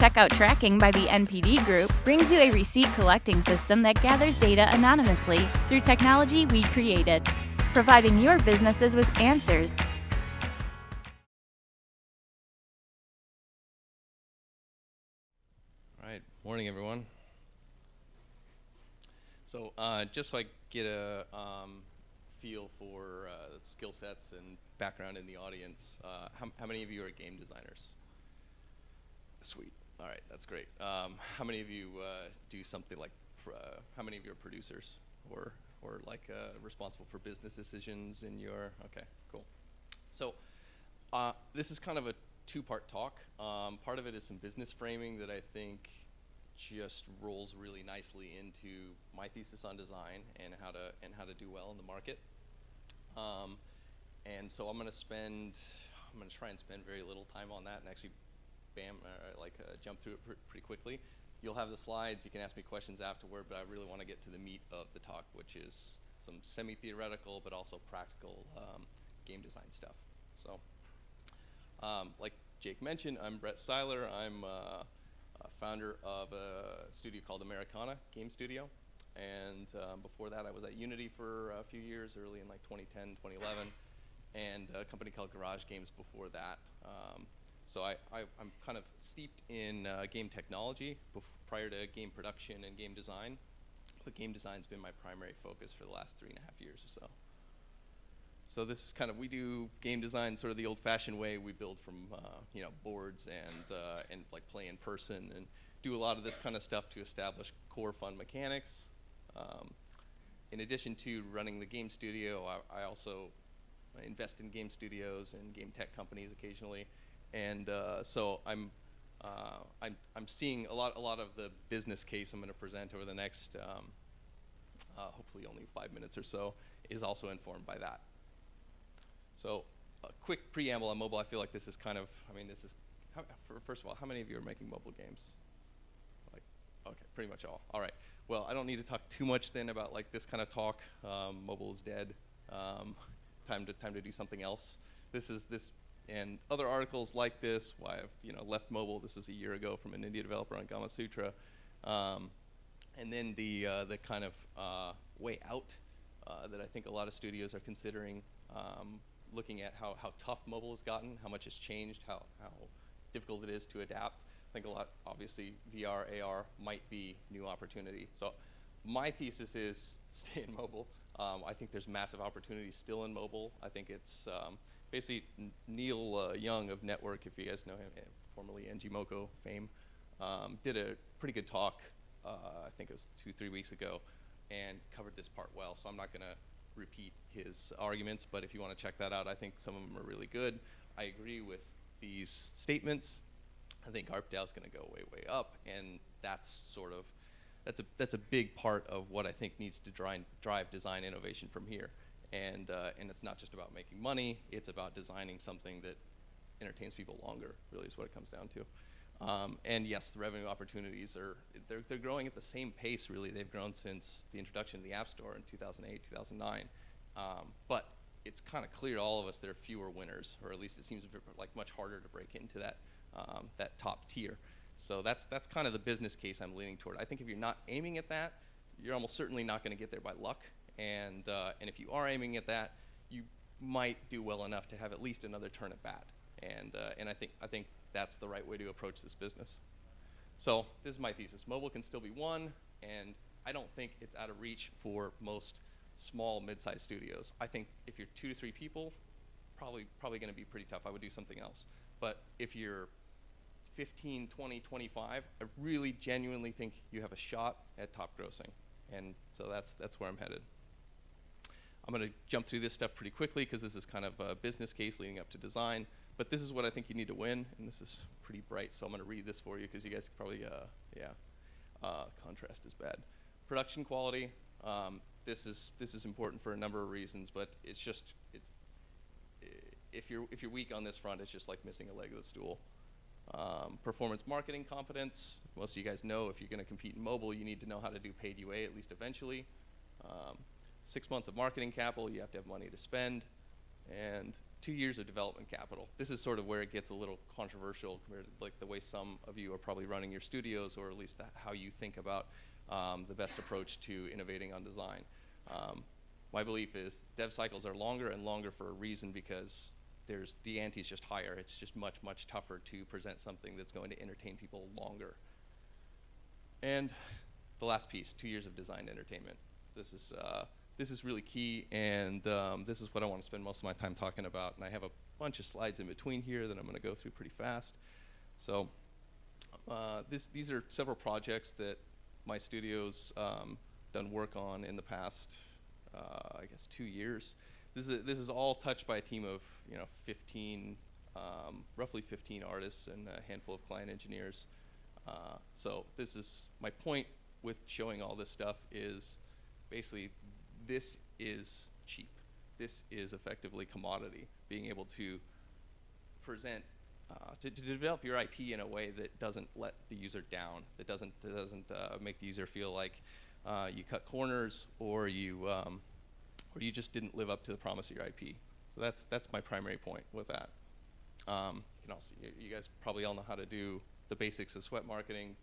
Checkout tracking by the NPD Group brings you a receipt collecting system that gathers data anonymously through technology we created, providing your businesses with answers. All right, morning everyone. So just so I get a feel for skill sets and background in the audience, how many of you are game designers? Sweet. All right, that's great. How many of you do something like, how many of you are producers or like responsible for business decisions in your, okay, cool. So this is kind of a two-part talk. Part of it is some business framing that I think just rolls really nicely into my thesis on design and how to do well in the market. And so I'm going to try and spend very little time on that and actually jump through it pretty quickly. You'll have the slides, you can ask me questions afterward, but I really want to get to the meat of the talk, which is some semi-theoretical but also practical game design stuff. So like Jake mentioned, I'm Brett Seyler. I'm a founder of a studio called Americana Game Studio. And before that, I was at Unity for a few years, early in like 2010, 2011, and a company called Garage Games before that. So I'm kind of steeped in game technology prior to game production and game design, but game design's been my primary focus for the last 3.5 years or so. So this is kind of, we do game design sort of the old-fashioned way. We build from boards and like play in person and do a lot of this kind of stuff to establish core fun mechanics. In addition to running the game studio, I also invest in game studios and game tech companies occasionally. And so I'm seeing a lot of the business case I'm going to present over the next hopefully only 5 minutes or so is also informed by that. So a quick preamble on mobile. I feel like this is kind of, first of all, how many of you are making mobile games? Like, okay, pretty much all. All right. Well, I don't need to talk too much then about like this kind of talk. Mobile is dead. Time to do something else. This and other articles like this, why I've left mobile. This is a year ago from an indie developer on Gama Sutra, and then the kind of way out that I think a lot of studios are considering, looking at how tough mobile has gotten, how much has changed, how difficult it is to adapt. I think a lot, obviously, VR, AR might be new opportunity. So my thesis is stay in mobile. I think there's massive opportunity still in mobile. I think it's basically Neil Young of Network, if you guys know him, formerly NGMoko fame, did a pretty good talk, I think it was 2-3 weeks ago, and covered this part well. So I'm not going to repeat his arguments, but if you want to check that out, I think some of them are really good. I agree with these statements. I think ARPDAO is going to go way, way up, and that's a big part of what I think needs to drive design innovation from here. And it's not just about making money, it's about designing something that entertains people longer, really is what it comes down to. And yes, the revenue opportunities they're growing at the same pace, really. They've grown since the introduction of the App Store in 2008, 2009. But it's kind of clear to all of us there are fewer winners, or at least it seems like much harder to break into that top tier. So that's kind of the business case I'm leaning toward. I think if you're not aiming at that, you're almost certainly not going to get there by luck. And if you are aiming at that, you might do well enough to have at least another turn at bat. And I think that's the right way to approach this business. So this is my thesis. Mobile can still be won, and I don't think it's out of reach for most small, mid-sized studios. I think if you're 2 to 3 people, probably going to be pretty tough. I would do something else. But if you're 15, 20, 25, I really genuinely think you have a shot at top grossing. And so that's where I'm headed. I'm going to jump through this stuff pretty quickly because this is kind of a business case leading up to design. But this is what I think you need to win, and this is pretty bright, so I'm going to read this for you because you guys probably, contrast is bad. Production quality. This is important for a number of reasons, but if you're weak on this front, it's just like missing a leg of the stool. Performance marketing competence. Most of you guys know if you're going to compete in mobile, you need to know how to do paid UA at least eventually. 6 months of marketing capital, you have to have money to spend. And 2 years of development capital. This is sort of where it gets a little controversial compared to like the way some of you are probably running your studios, or at least how you think about the best approach to innovating on design. My belief is dev cycles are longer and longer for a reason, because the ante is just higher. It's just much, much tougher to present something that's going to entertain people longer. And the last piece, 2 years of designed entertainment. This is really key, and this is what I want to spend most of my time talking about. And I have a bunch of slides in between here that I'm going to go through pretty fast. So these are several projects that my studio's done work on in the past, I guess, 2 years. This is all touched by a team of 15, roughly 15 artists and a handful of client engineers. So this is my point with showing all this stuff is basically this is cheap. This is effectively commodity. Being able to present, to develop your IP in a way that doesn't let the user down, that doesn't make the user feel like you cut corners, or you just didn't live up to the promise of your IP. So that's my primary point with that. You can also, you guys probably all know how to do the basics of sweat marketing.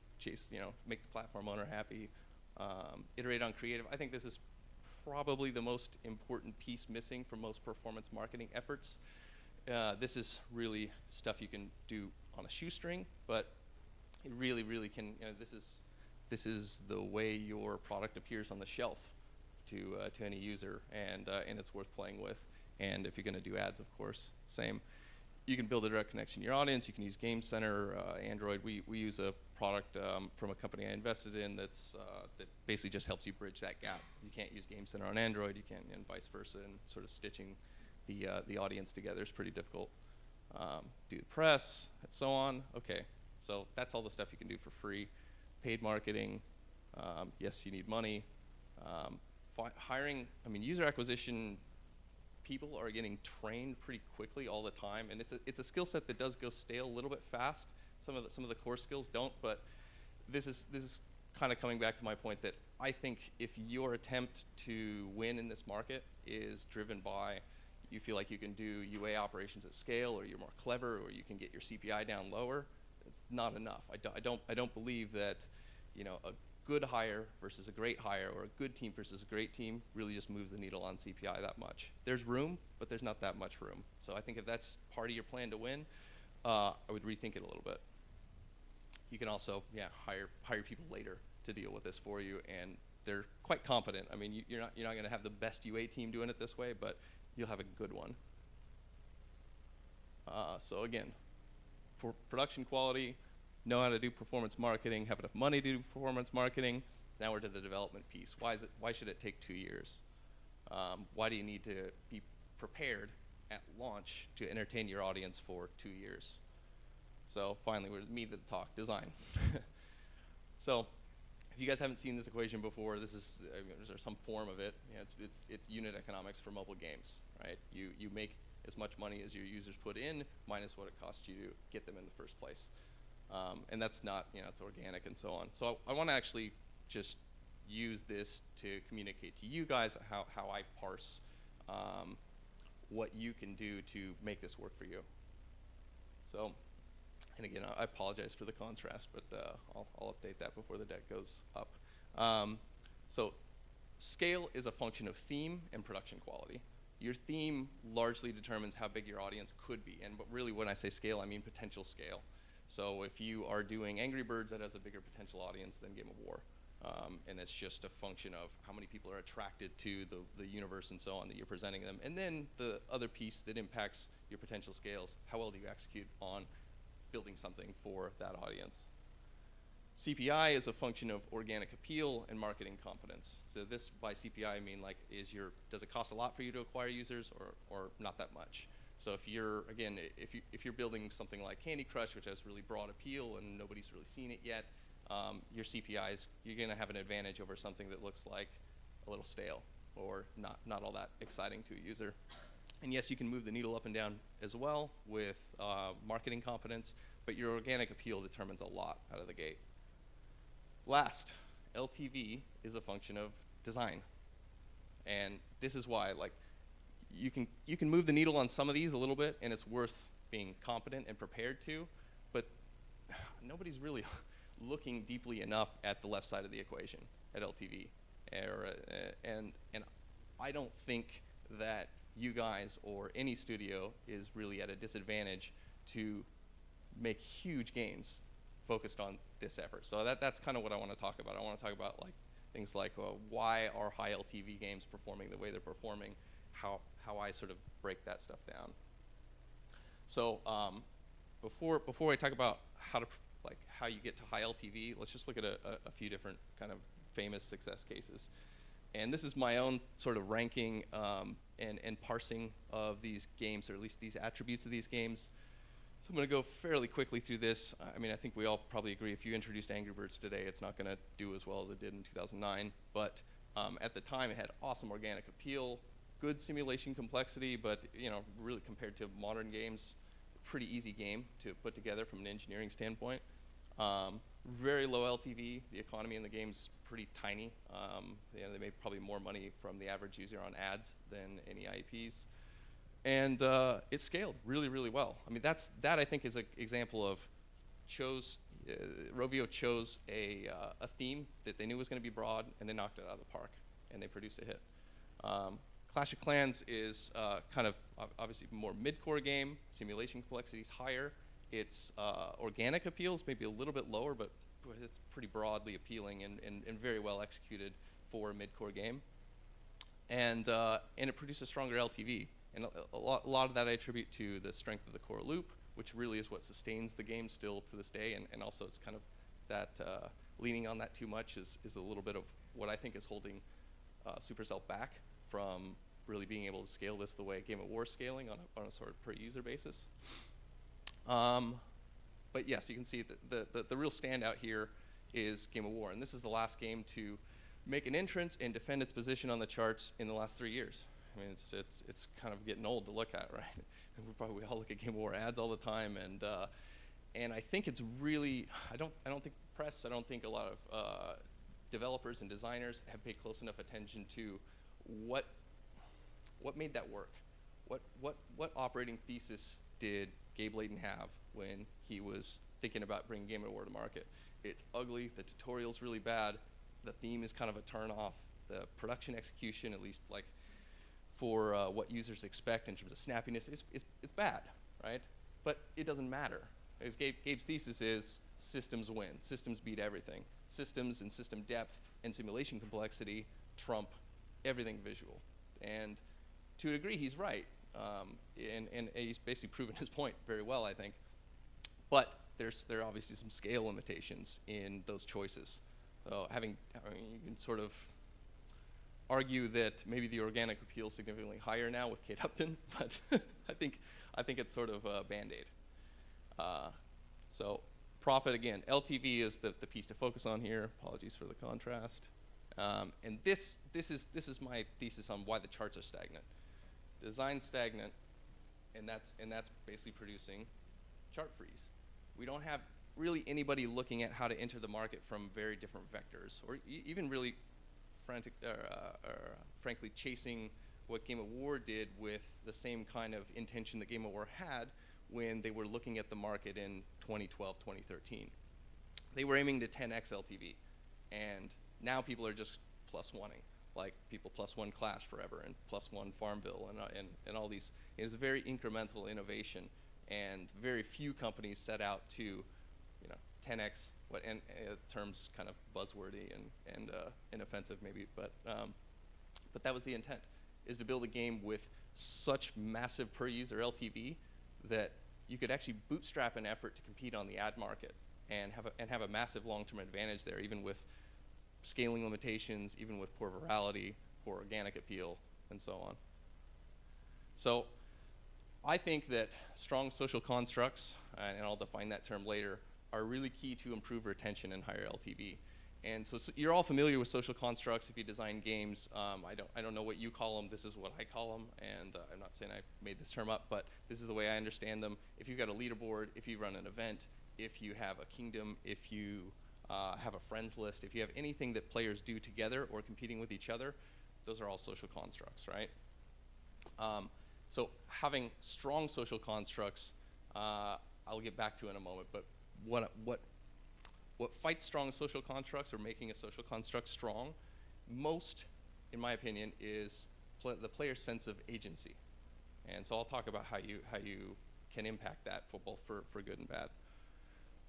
Make the platform owner happy. Iterate on creative. I think this is probably the most important piece missing from most performance marketing efforts. This is really stuff you can do on a shoestring, but it really, really can. This is the way your product appears on the shelf to any user, and it's worth playing with. And if you're going to do ads, of course, same. You can build a direct connection to your audience. You can use Game Center, Android. We use a product from a company I invested in that basically just helps you bridge that gap. You can't use Game Center on Android. You can't, and vice versa. And sort of stitching the audience together is pretty difficult. Do the press, and so on. Okay, so that's all the stuff you can do for free. Paid marketing. Yes, you need money. Hiring. User acquisition. People are getting trained pretty quickly all the time, and it's a skill set that does go stale a little bit fast. Some of the core skills don't, but this is kind of coming back to my point that I think if your attempt to win in this market is driven by you feel like you can do UA operations at scale, or you're more clever, or you can get your CPI down lower, it's not enough. I don't believe that a good hire versus a great hire, or a good team versus a great team, really just moves the needle on CPI that much. There's room, but there's not that much room. So I think if that's part of your plan to win, I would rethink it a little bit. You can also, hire people later to deal with this for you, and they're quite competent. You're not going to have the best UA team doing it this way, but you'll have a good one. So again, for production quality, know how to do performance marketing, have enough money to do performance marketing. Now we're to the development piece. Why should it take 2 years? Why do you need to be prepared at launch to entertain your audience for 2 years? So finally, we're the meat of the talk, design. So if you guys haven't seen this equation before, there's some form of it. It's unit economics for mobile games, right? You make as much money as your users put in minus what it costs you to get them in the first place. And that's not, it's organic and so on. So I want to actually just use this to communicate to you guys how I parse what you can do to make this work for you. So, and again, I apologize for the contrast, but I'll update that before the deck goes up. So scale is a function of theme and production quality. Your theme largely determines how big your audience could be. But really, when I say scale, I mean potential scale. So if you are doing Angry Birds, that has a bigger potential audience than Game of War. And it's just a function of how many people are attracted to the universe and so on that you're presenting them. And then the other piece that impacts your potential scales, how well do you execute on building something for that audience? CPI is a function of organic appeal and marketing competence. So this, by CPI, I mean does it cost a lot for you to acquire users, or not that much? So if you're building something like Candy Crush, which has really broad appeal and nobody's really seen it yet, your CPIs, you're going to have an advantage over something that looks like a little stale or not all that exciting to a user. And yes, you can move the needle up and down as well with marketing competence, but your organic appeal determines a lot out of the gate. Last, LTV is a function of design. And this is why, you can move the needle on some of these a little bit, and it's worth being competent and prepared to, but nobody's really looking deeply enough at the left side of the equation, at LTV. And I don't think that you guys or any studio is really at a disadvantage to make huge gains focused on this effort. So that's kind of what I want to talk about. I want to talk about things like why are high LTV games performing the way they're performing, how I sort of break that stuff down. So before I talk about how you get to high LTV, let's just look at a few different kind of famous success cases. And this is my own sort of ranking and parsing of these games, or at least these attributes of these games. So I'm going to go fairly quickly through this. I mean, I think we all probably agree if you introduced Angry Birds today, it's not going to do as well as it did in 2009. But at the time, it had awesome organic appeal, good simulation complexity, but really compared to modern games, pretty easy game to put together from an engineering standpoint. Very low LTV. The economy in the game's pretty tiny. They made probably more money from the average user on ads than any IPs. And it scaled really, really well. I mean, that I think is an example of Rovio chose a theme that they knew was going to be broad, and they knocked it out of the park, and they produced a hit. Clash of Clans is kind of obviously more mid-core game. Simulation complexity is higher. Its organic appeal is maybe a little bit lower, but it's pretty broadly appealing and very well executed for a mid-core game. And it produced a stronger LTV. And a lot of that I attribute to the strength of the core loop, which really is what sustains the game still to this day. And also it's kind of that leaning on that too much is a little bit of what I think is holding Supercell back from really being able to scale this the way Game of War scaling on a sort of per user basis. But yes, you can see that the real standout here is Game of War. And this is the last game to make an entrance and defend its position on the charts in the last 3 years. I mean, it's kind of getting old to look at, right? And we all look at Game of War ads all the time, and I think it's really I don't think press, I don't think a lot of developers and designers have paid close enough attention to what made that work. What operating thesis did Gabe Layton have when he was thinking about bringing Game of War to market? It's ugly. The tutorial's really bad. The theme is kind of a turn-off. The production execution, at least for what users expect in terms of snappiness, it's bad, right? But it doesn't matter. Because Gabe's thesis is systems win. Systems beat everything. Systems and system depth and simulation complexity trump everything visual. And to a degree, he's right. And he's basically proven his point very well, I think. But there are obviously some scale limitations in those choices. So you can sort of argue that maybe the organic appeal is significantly higher now with Kate Upton, but I think it's sort of a Band-Aid. So profit, again, LTV is the piece to focus on here. Apologies for the contrast. And this is my thesis on why the charts are stagnant. Design stagnant, and that's basically producing chart freeze. We don't have really anybody looking at how to enter the market from very different vectors, or even really frankly chasing what Game of War did with the same kind of intention that Game of War had when they were looking at the market in 2012, 2013. They were aiming to 10x LTV, and now people are just +1ing. Like people +1 Clash forever and +1 Farmville and all these. It's a very incremental innovation, and very few companies set out to 10x and terms kind of buzzwordy and offensive maybe, but that was the intent, is to build a game with such massive per user LTV that you could actually bootstrap an effort to compete on the ad market and have a massive long-term advantage there, even with scaling limitations, even with poor virality, poor organic appeal, and so on. So I think that strong social constructs, and I'll define that term later, are really key to improve retention and higher LTV. And so you're all familiar with social constructs if you design games. I don't know what you call them. This is what I call them, and I'm not saying I made this term up, but this is the way I understand them. If you've got a leaderboard, if you run an event, if you have a kingdom, if you have a friends list, if you have anything that players do together or competing with each other, those are all social constructs, right? So having strong social constructs, I'll get back to in a moment, but what fights strong social constructs or making a social construct strong, most, in my opinion, is the player's sense of agency. And so I'll talk about how you can impact that for both for good and bad.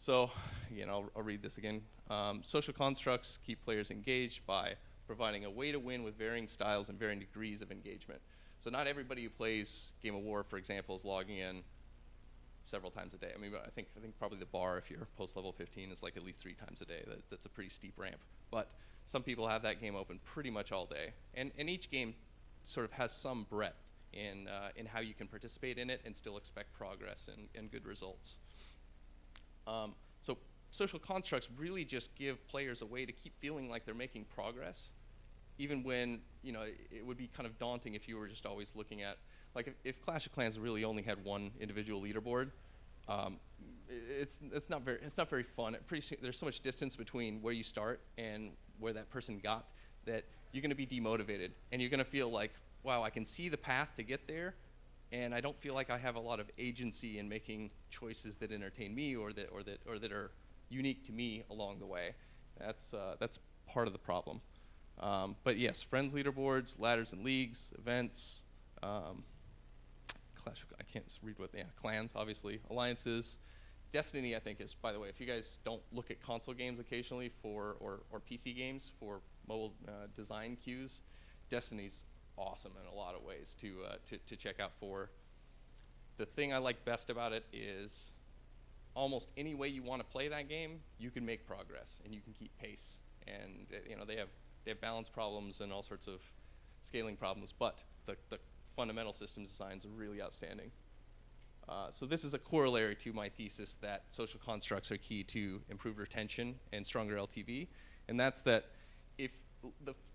So, again, I'll read this again. Social constructs keep players engaged by providing a way to win with varying styles and varying degrees of engagement. So not everybody who plays Game of War, for example, is logging in several times a day. I mean, I think probably the bar, if you're post level 15, is like at least 3 times a day. That's a pretty steep ramp. But some people have that game open pretty much all day. And each game sort of has some breadth in how you can participate in it and still expect progress and good results. So social constructs really just give players a way to keep feeling like they're making progress, even when, you know, it would be kind of daunting if you were just always looking at, like, if Clash of Clans really only had one individual leaderboard, it's not very fun. There's so much distance between where you start and where that person got that you're going to be demotivated, and you're going to feel like, wow, I can see the path to get there, and I don't feel like I have a lot of agency in making choices that entertain me or that are unique to me along the way. That's part of the problem. But yes, friends leaderboards, ladders and leagues, events, I can't just read clans, obviously, alliances. Destiny, I think, is, by the way, if you guys don't look at console games occasionally or PC games for mobile design cues, Destiny's awesome in a lot of ways to check out for. The thing I like best about it is almost any way you want to play that game, you can make progress and you can keep pace. And they have balance problems and all sorts of scaling problems, but the fundamental systems designs are really outstanding. So this is a corollary to my thesis that social constructs are key to improved retention and stronger LTV, and that's that if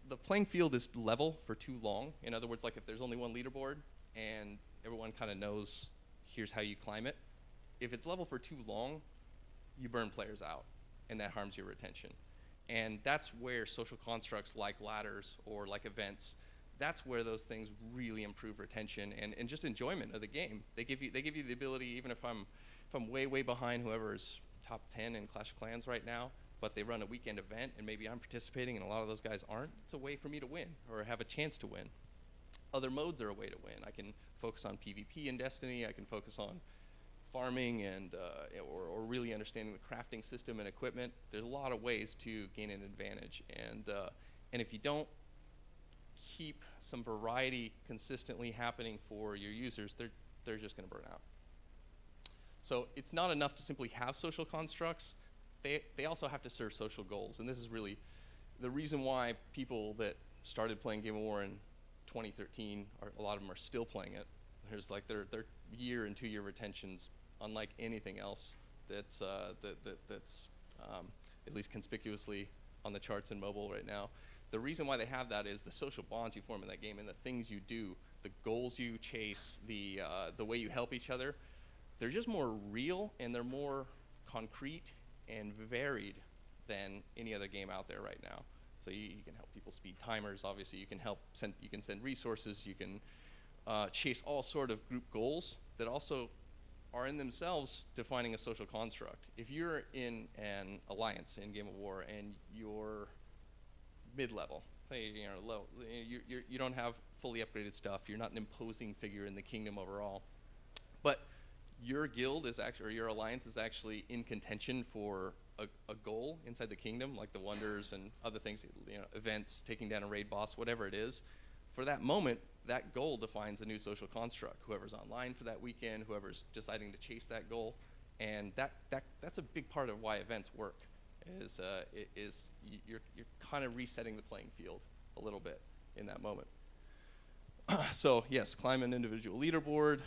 the playing field is level for too long, in other words, like if there's only one leaderboard and everyone kind of knows here's how you climb it, if it's level for too long, you burn players out, and that harms your retention. And that's where social constructs like ladders or like events, that's where those things really improve retention and just enjoyment of the game. They give you the ability, even if I'm way behind whoever's top 10 in Clash of Clans right now, but they run a weekend event and maybe I'm participating and a lot of those guys aren't, it's a way for me to win or have a chance to win. Other modes are a way to win. I can focus on PvP in Destiny. I can focus on farming and or really understanding the crafting system and equipment. There's a lot of ways to gain an advantage, and if you don't keep some variety consistently happening for your users, they're just going to burn out. So it's not enough to simply have social constructs. They also have to serve social goals, and this is really the reason why people that started playing Game of War in 2013, a lot of them are still playing it. There's like their year and 2 year retentions unlike anything else that's at least conspicuously on the charts in mobile right now. The reason why they have that is the social bonds you form in that game and the things you do, the goals you chase, the way you help each other. They're just more real and they're more concrete and varied than any other game out there right now. So you can help people speed timers. Obviously, you can send resources. You can chase all sort of group goals that also are in themselves defining a social construct. If you're in an alliance in Game of War and you're mid-level, say low, you don't have fully upgraded stuff. You're not an imposing figure in the kingdom overall, but your guild is actually, or your alliance is actually in contention for a goal inside the kingdom, like the Wonders and other things, events, taking down a raid boss, whatever it is. For that moment, that goal defines a new social construct. Whoever's online for that weekend, whoever's deciding to chase that goal, and that's a big part of why events work. You're kind of resetting the playing field a little bit in that moment. So yes, climb an individual leaderboard.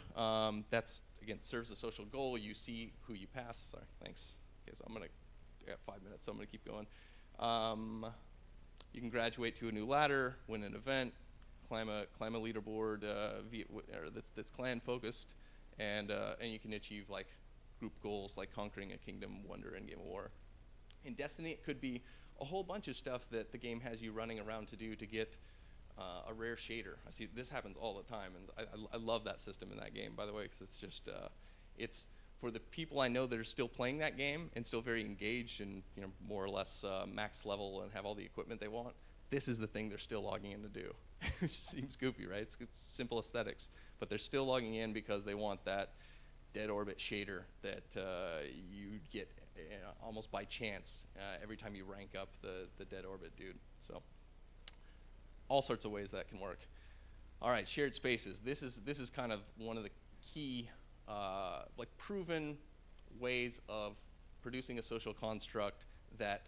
That's again serves a social goal. You see who you pass. Sorry, thanks. Okay, so I got 5 minutes, so I'm gonna keep going. You can graduate to a new ladder, win an event, climb a leaderboard that's clan focused, and you can achieve like group goals like conquering a kingdom, wonder, in Game of War. In Destiny, it could be a whole bunch of stuff that the game has you running around to do to get a rare shader. I see this happens all the time, and I love that system in that game, by the way, because it's just it's for the people I know that are still playing that game and still very engaged and more or less max level and have all the equipment they want. This is the thing they're still logging in to do. Which seems goofy, right? It's simple aesthetics, but they're still logging in because they want that dead orbit shader that you get almost by chance every time you rank up the dead orbit dude. So all sorts of ways that can work. All right, shared spaces. This is kind of one of the key like proven ways of producing a social construct that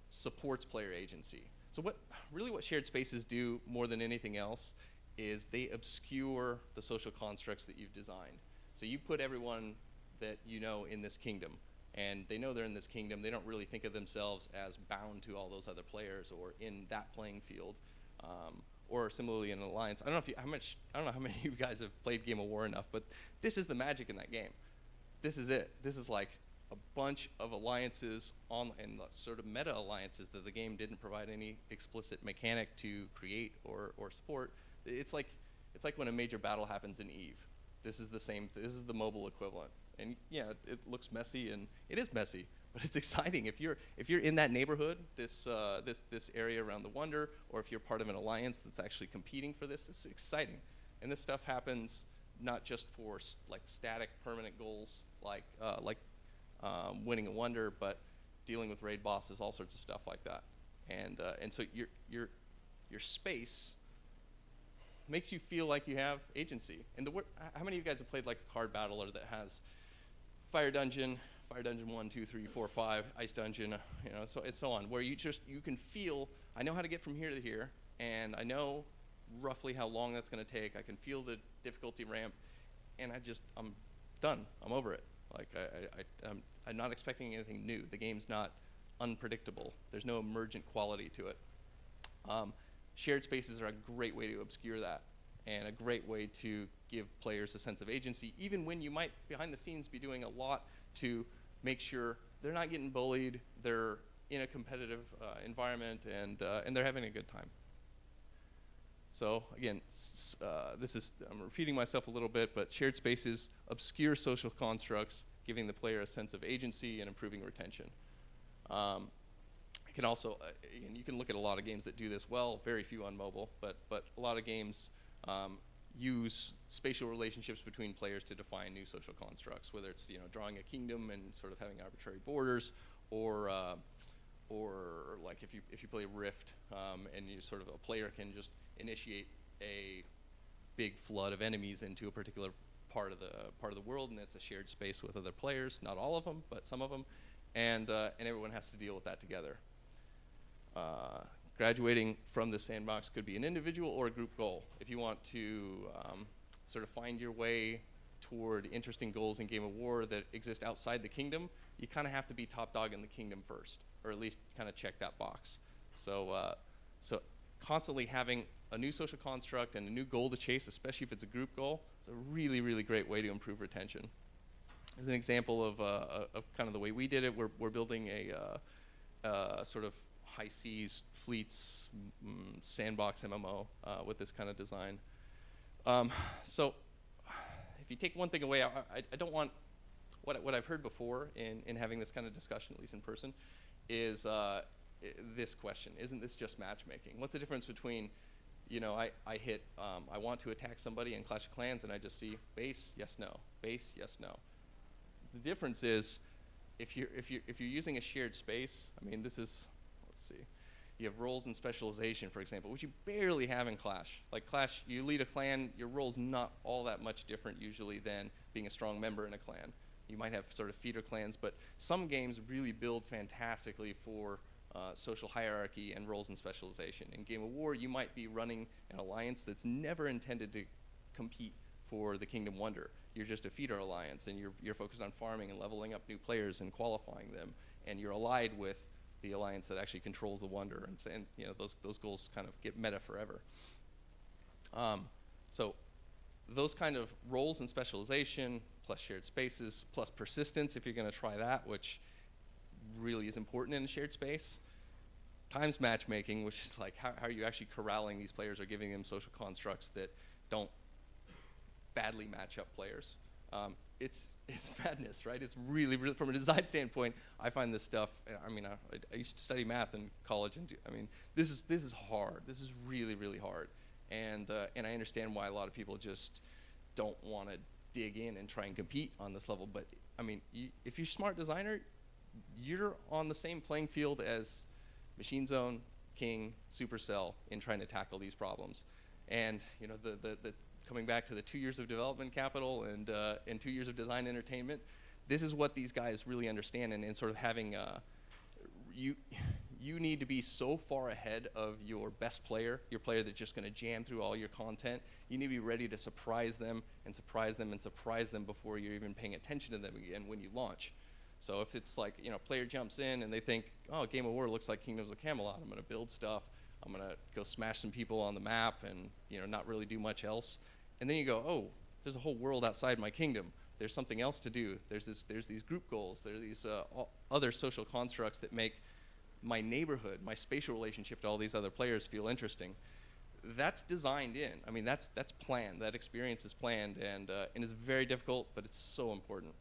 supports player agency. So what shared spaces do more than anything else is they obscure the social constructs that you've designed. So you put everyone that you know in this kingdom, and they know they're in this kingdom. They don't really think of themselves as bound to all those other players or in that playing field, or similarly in an alliance. I don't know how many of you guys have played Game of War enough, but this is the magic in that game. This is it. This is like a bunch of alliances and sort of meta alliances that the game didn't provide any explicit mechanic to create or support. It's like when a major battle happens in Eve. This is the same. This is the mobile equivalent. And yeah, it looks messy, and it is messy, but it's exciting. If you're in that neighborhood, this area around the Wonder, or if you're part of an alliance that's actually competing for this, it's exciting. And this stuff happens not just for like static permanent goals like winning a Wonder, but dealing with raid bosses, all sorts of stuff like that. And so your space makes you feel like you have agency. And how many of you guys have played like a card battler that has Fire Dungeon 1, 2, 3, 4, 5, Ice Dungeon, so and so on, where you can feel, I know how to get from here to here, and I know roughly how long that's going to take. I can feel the difficulty ramp, and I'm done. I'm over it. Like I'm not expecting anything new. The game's not unpredictable. There's no emergent quality to it. Shared spaces are a great way to obscure that, and a great way to give players a sense of agency, even when you might behind the scenes be doing a lot to make sure they're not getting bullied, they're in a competitive environment, and they're having a good time. So again, I'm repeating myself a little bit, but shared spaces obscure social constructs, giving the player a sense of agency and improving retention. Can also, you can look at a lot of games that do this well, very few on mobile, but a lot of games use spatial relationships between players to define new social constructs, whether it's drawing a kingdom and sort of having arbitrary borders, or like if you play Rift and you sort of a player can just initiate a big flood of enemies into a particular part of the world, and it's a shared space with other players, not all of them, but some of them, and everyone has to deal with that together. Graduating from the sandbox could be an individual or a group goal. If you want to sort of find your way toward interesting goals in Game of War that exist outside the kingdom, you kind of have to be top dog in the kingdom first, or at least kind of check that box. So constantly having a new social construct and a new goal to chase, especially if it's a group goal, is a really, really great way to improve retention. As an example of kind of the way we did it, we're building a sort of high seas fleets sandbox MMO with this kind of design. So if you take one thing away, I don't want what I've heard before in having this kind of discussion, at least in person, is this question: isn't this just matchmaking? What's the difference between I want to attack somebody in Clash of Clans and I just see base, yes, no, base, yes, no. The difference is if you're using a shared space. I mean, this is, let's see, you have roles and specialization, for example, which you barely have in Clash. Like Clash, you lead a clan, your role's not all that much different usually than being a strong member in a clan. You might have sort of feeder clans, but some games really build fantastically for social hierarchy and roles and specialization. In Game of War, you might be running an alliance that's never intended to compete for the Kingdom Wonder. You're just a feeder alliance, and you're focused on farming and leveling up new players and qualifying them, and you're allied with the alliance that actually controls the Wonder, and those goals kind of get meta forever. So those kind of roles and specialization, plus shared spaces, plus persistence, if you're going to try that, which really is important in a shared space, times matchmaking, which is like how are you actually corralling these players or giving them social constructs that don't badly match up players. It's madness, right? It's really, really, from a design standpoint, I find this stuff, I mean, I used to study math in college, and this is hard. This is really, really hard. And I understand why a lot of people just don't want to dig in and try and compete on this level. But I mean, if you're a smart designer, you're on the same playing field as Machine Zone, King, Supercell in trying to tackle these problems. And you know, the coming back to the 2 years of development capital and 2 years of design entertainment, this is what these guys really understand, and sort of having you need to be so far ahead of your best player, your player that's just going to jam through all your content. You need to be ready to surprise them and surprise them and surprise them before you're even paying attention to them again when you launch. So if it's like, you know, player jumps in and they think, oh, Game of War looks like Kingdoms of Camelot, I'm going to build stuff, I'm going to go smash some people on the map and, you know, not really do much else. And then you go, oh, there's a whole world outside my kingdom. There's something else to do. There's these group goals. There are these other social constructs that make my neighborhood, my spatial relationship to all these other players feel interesting. That's designed in. I mean, that's planned. That experience is planned, and it's very difficult, but it's so important.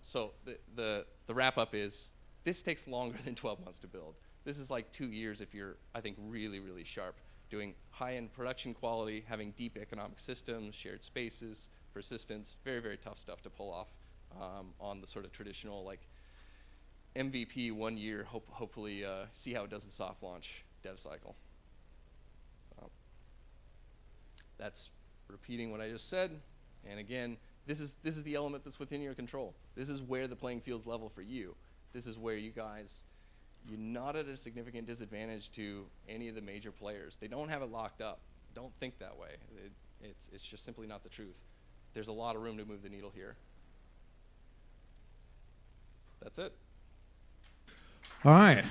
So the wrap up is, this takes longer than 12 months to build. This is like 2 years if you're, I think, really, really sharp. Doing high-end production quality, having deep economic systems, shared spaces, persistence, very, very tough stuff to pull off on the sort of traditional, like, MVP 1 year, hopefully see how it does in soft launch dev cycle. That's repeating what I just said. And again, this is the element that's within your control. This is where the playing field's level for you. This is where you guys, you're not at a significant disadvantage to any of the major players. They don't have it locked up. Don't think that way. It's just simply not the truth. There's a lot of room to move the needle here. That's it. All right.